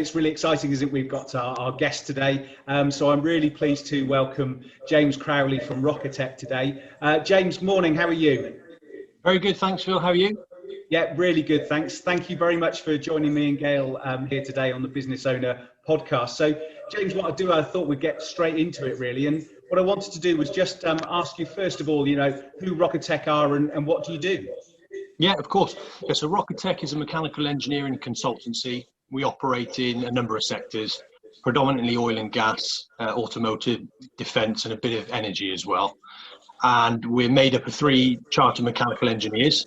it's really exciting, isn't it? We've got our guest today. So I'm really pleased to welcome James Crowley from Rockatek today. James, morning, how are you? Very good, thanks, Phil. How are you? Yeah, really good, thanks. Thank you very much for joining me and Gail here today on the Business Owner podcast. So, James, what I thought we'd get straight into it, really. And what I wanted to do was just ask you, first of all, who Rockatek are and what do you do? Yeah, of course. Yeah, so Rockatek is a mechanical engineering consultancy. We operate in a number of sectors, predominantly oil and gas, automotive, defence, and a bit of energy as well. And we're made up of 3 chartered mechanical engineers.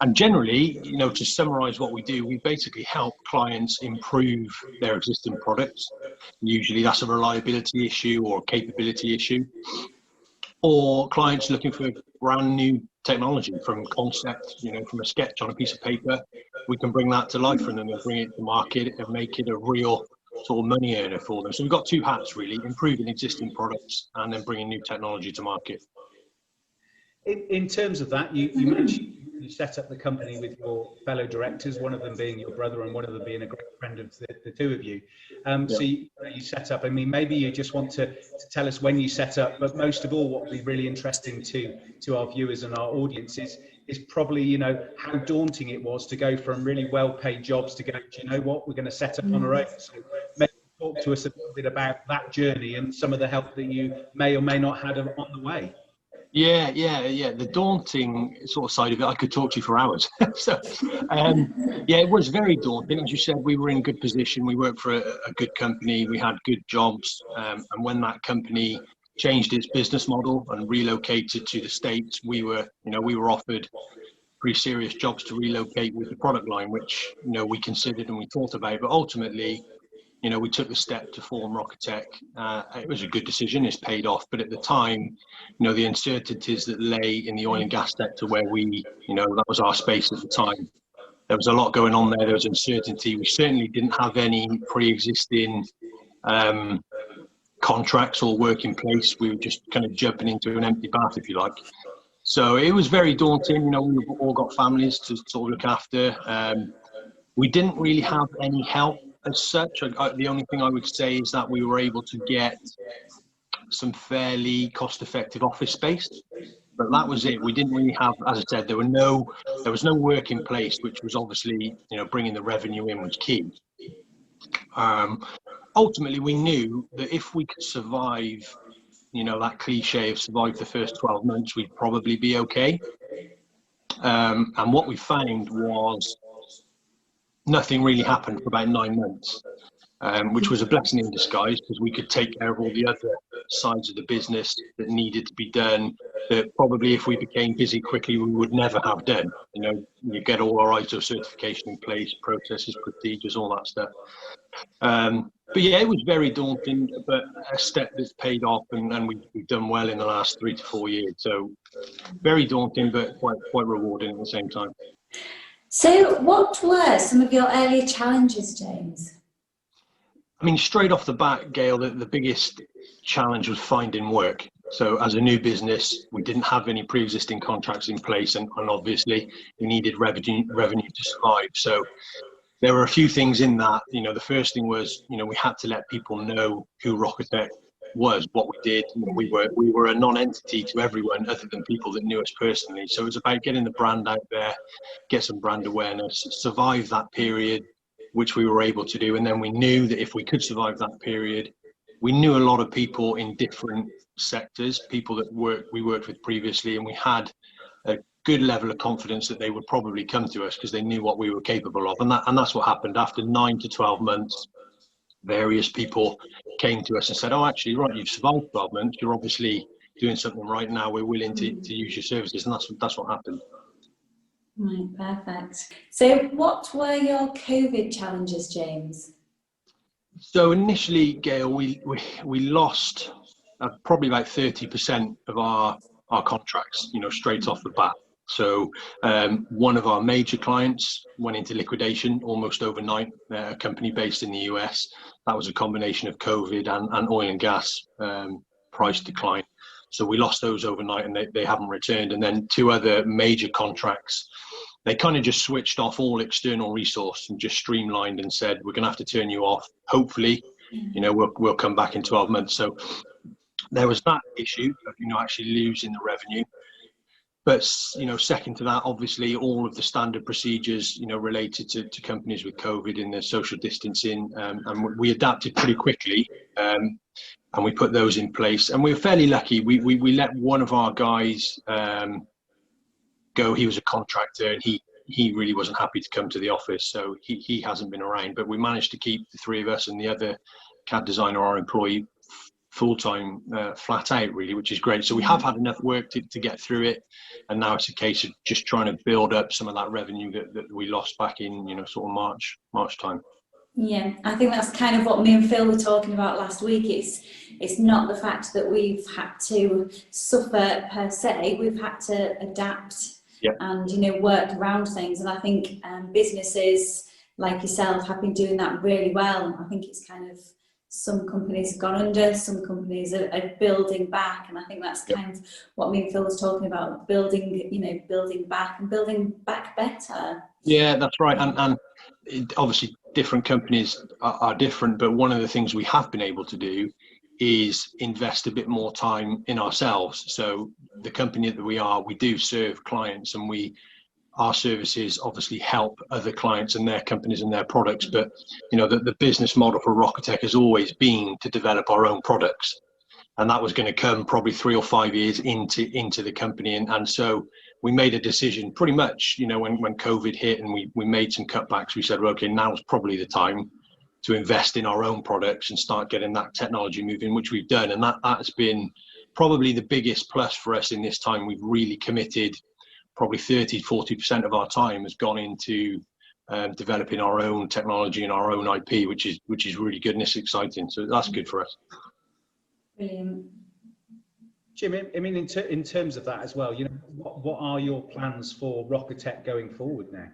And generally, to summarise what we do, we basically help clients improve their existing products. Usually that's a reliability issue or a capability issue, or clients looking for brand new technology from concept, from a sketch on a piece of paper. We can bring that to life for them and bring it to market and make it a real sort of money earner for them. So we've got 2 hats really: improving existing products and then bringing new technology to market. In terms of that, you mentioned you set up the company with your fellow directors, one of them being your brother and one of them being a great friend of the 2 of you. So you set up, maybe you just want to tell us when you set up, but most of all, what would be really interesting to our viewers and our audience is probably, how daunting it was to go from really well-paid jobs to go, do you know what, we're going to set up on our own. So maybe talk to us a little bit about that journey and some of the help that you may or may not have on the way. Yeah. The daunting sort of side of it, I could talk to you for hours. So, it was very daunting. As you said, we were in good position. We worked for a good company. We had good jobs. And when that company changed its business model and relocated to the States, we were offered pretty serious jobs to relocate with the product line, which, we considered and we thought about. But ultimately, we took the step to form Rockatek. It was a good decision. It's paid off. But at the time, the uncertainties that lay in the oil and gas sector where we, that was our space at the time. There was a lot going on there. There was uncertainty. We certainly didn't have any pre-existing contracts or work in place. We were just kind of jumping into an empty bath, if you like. So it was very daunting. We've all got families to sort of look after. We didn't really have any help as such. The only thing I would say is that we were able to get some fairly cost-effective office space, but that was it. We didn't really have, as I said, there was no work in place, which was obviously, bringing the revenue in was key. Ultimately, we knew that if we could survive, that cliche of survive the first 12 months, we'd probably be okay. And what we found was nothing really happened for about 9 months, which was a blessing in disguise, because we could take care of all the other sides of the business that needed to be done, that probably if we became busy quickly, we would never have done. You get all our ISO certification in place, processes, procedures, all that stuff. But yeah, it was very daunting, but a step that's paid off, and we've done well in the last 3 to 4 years. So very daunting, but quite rewarding at the same time. So what were some of your earlier challenges, James? Straight off the bat, Gail, the biggest challenge was finding work. So as a new business, we didn't have any pre-existing contracts in place, and obviously we needed revenue to survive. So there were a few things in that. The first thing was, we had to let people know who Rockatek was, what we did. We were a non-entity to everyone other than people that knew us personally. So it was about getting the brand out there, get some brand awareness, survive that period, which we were able to do. And then we knew that if we could survive that period, we knew a lot of people in different sectors, people that we worked with previously, and we had a good level of confidence that they would probably come to us because they knew what we were capable of. And that's what happened. After 9 to 12 months, various people came to us and said, oh, actually, right, you've survived 12 months. You're obviously doing something right now. We're willing to use your services. And that's what happened. Right, perfect. So what were your COVID challenges, James? So initially, Gail, we lost probably about 30% of our contracts, straight off the bat. So one of our major clients went into liquidation almost overnight, a company based in the US. That was a combination of COVID and oil and gas price decline. So we lost those overnight, and they haven't returned. And then 2 other major contracts they kind of just switched off all external resource and just streamlined and said, we're going to have to turn you off. Hopefully, you know, we'll come back in 12 months. So there was that issue of, you know, actually losing the revenue. But, you know, second to that, obviously, all of the standard procedures, you know, related to companies with COVID and the social distancing, and we adapted pretty quickly, and we put those in place. And we were fairly lucky. We let one of our guys go. He was a contractor, and he really wasn't happy to come to the office, so he hasn't been around. But we managed to keep the three of us and the other CAD designer, our employee, full-time, flat out really, which is great. So we have had enough work to get through it, and now it's a case of just trying to build up some of that revenue that we lost back in, you know, sort of March time. Yeah, I think that's kind of what me and Phil were talking about last week. It's not the fact that we've had to suffer per se, we've had to adapt. Yep. And, you know, work around things. And I think businesses like yourself have been doing that really well. I think it's kind of, some companies have gone under, some companies are building back, and I think that's kind of what me and Phil was talking about, building back and building back better. Yeah, that's right. And obviously different companies are different, but one of the things we have been able to do is invest a bit more time in ourselves. So the company that we do serve clients, and our services obviously help other clients and their companies and their products. But, you know, the business model for Rockatek has always been to develop our own products. And that was going to come probably 3 or 5 years into the company. And so we made a decision pretty much, you know, when COVID hit and we made some cutbacks, we said, well, okay, now's probably the time to invest in our own products and start getting that technology moving, which we've done. And that's been probably the biggest plus for us in this time. We've really committed. Probably 30-40% of our time has gone into developing our own technology and our own IP, which is really good and it's exciting. So that's good for us. Brilliant. Jim, I mean, in terms of that as well, you know, what are your plans for Rockatek going forward now?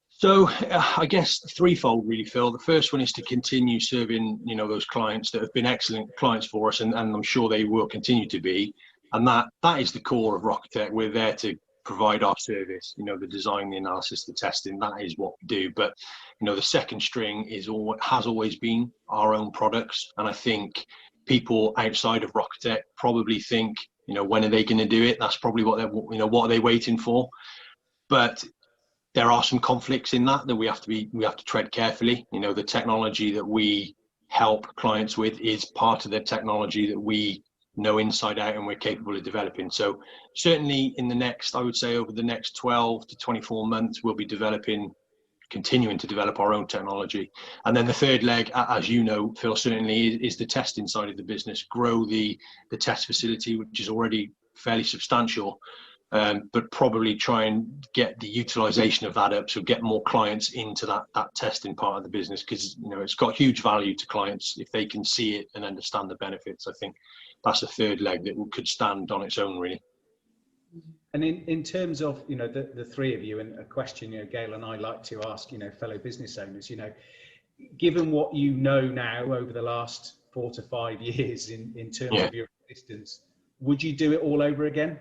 So I guess threefold really, Phil. The first one is to continue serving, you know, those clients that have been excellent clients for us, and I'm sure they will continue to be. And that is the core of Rockatek. We're there to provide our service, you know, the design, the analysis, the testing, that is what we do. But, you know, the second string has always been our own products. And I think people outside of Rockatek probably think, you know, when are they going to do it? That's probably what are they waiting for? But there are some conflicts in that we have to tread carefully. You know, the technology that we help clients with is part of the technology that we know inside out and we're capable of developing. So certainly in the next, I would say over the next 12 to 24 months, we'll be continuing to develop our own technology. And then the third leg, as you know, Phil, certainly is the testing side of the business, grow the test facility, which is already fairly substantial, but probably try and get the utilization of that up, so get more clients into that testing part of the business, because, you know, it's got huge value to clients if they can see it and understand the benefits. I think that's the third leg that could stand on its own, really. And in terms of, you know, the three of you, and a question, you know, Gail and I like to ask, you know, fellow business owners, you know, given what you know now over the last 4 to 5 years in terms of your existence, would you do it all over again?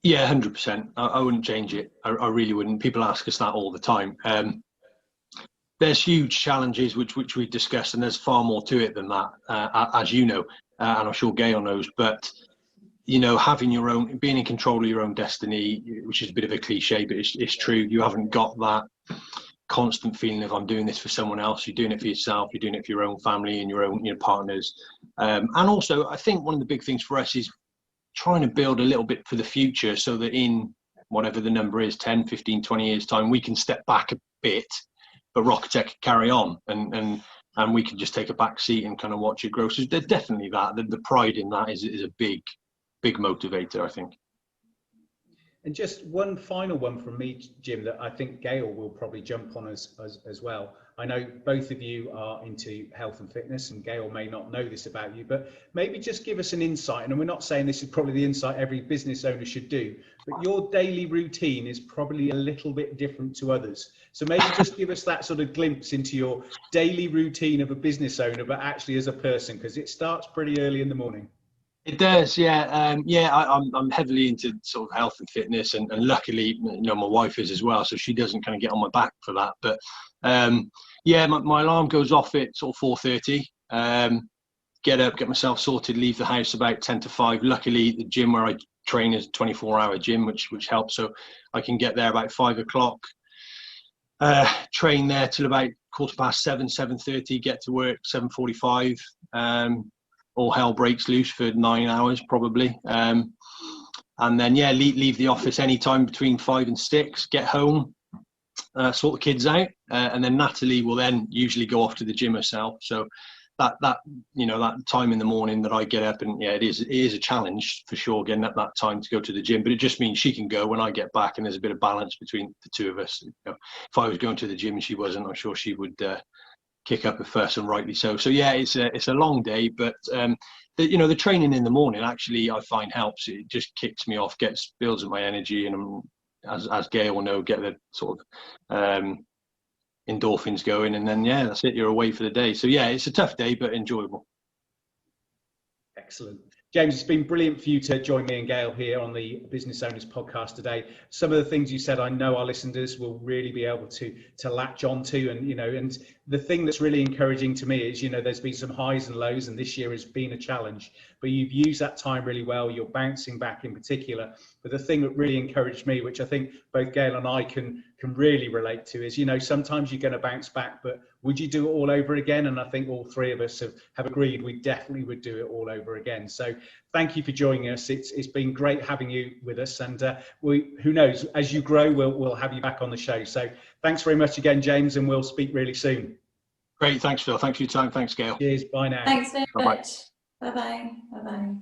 Yeah, 100%. I wouldn't change it. I really wouldn't. People ask us that all the time. There's huge challenges which we discussed, and there's far more to it than that, as you know, and I'm sure Gail knows. But, you know, being in control of your own destiny, which is a bit of a cliche, but it's true. You haven't got that constant feeling of, I'm doing this for someone else. You're doing it for yourself. You're doing it for your own family and your own, you know, partners. And also, I think one of the big things for us is trying to build a little bit for the future, so that in whatever the number is, 10, 15, 20 years time, we can step back a bit, but Rockatek can carry on, and we can just take a back seat and kind of watch it grow. So there's definitely that. The pride in that is a big motivator, I think. And just one final one from me, Jim, that I think Gail will probably jump on as well. I know both of you are into health and fitness, and Gail may not know this about you, but maybe just give us an insight. And we're not saying this is probably the insight every business owner should do, but your daily routine is probably a little bit different to others. So maybe just give us that sort of glimpse into your daily routine of a business owner, but actually as a person, because it starts pretty early in the morning. It does, yeah. I'm heavily into sort of health and fitness, and luckily, you know, my wife is as well, so she doesn't kind of get on my back for that. But yeah, my alarm goes off at sort of 4:30. Get up, get myself sorted, leave the house about 10 to 5. Luckily, the gym where I train is a 24-hour gym, which helps. So I can get there about 5 o'clock. Train there till about 7:15, 7:30. Get to work 7:45. All hell breaks loose for 9 hours probably. And then yeah, leave the office anytime between 5 and 6. Get home, sort the kids out, and then Natalie will then usually go off to the gym herself. So that you know, that time in the morning that I get up, and yeah, it is a challenge for sure getting up that time to go to the gym, but it just means she can go when I get back, and there's a bit of balance between the two of us. You know, if I was going to the gym and she wasn't, I'm sure she would kick up a fuss, and rightly so. So yeah, it's a long day, but the training in the morning actually I find helps. It just kicks me off, builds up my energy, and I'm, as Gail will know, get the sort of endorphins going, and then yeah, that's it, you're away for the day. So yeah, it's a tough day but enjoyable. Excellent. James, it's been brilliant for you to join me and Gail here on the Business Owners Podcast today. Some of the things you said, I know our listeners will really be able to latch onto, and you know, and the thing that's really encouraging to me is, you know, there's been some highs and lows, and this year has been a challenge, but you've used that time really well. You're bouncing back in particular. But the thing that really encouraged me, which I think both Gail and I can really relate to, is, you know, sometimes you're going to bounce back, but would you do it all over again? And I think all three of us have agreed we definitely would do it all over again. So thank you for joining us. It's been great having you with us, and who knows, as you grow, we'll have you back on the show. So thanks very much again, James, and we'll speak really soon. Great, thanks Phil, thanks for your time, thanks Gail. Cheers, bye now. Thanks very Bye-bye. much. Bye bye. Bye bye.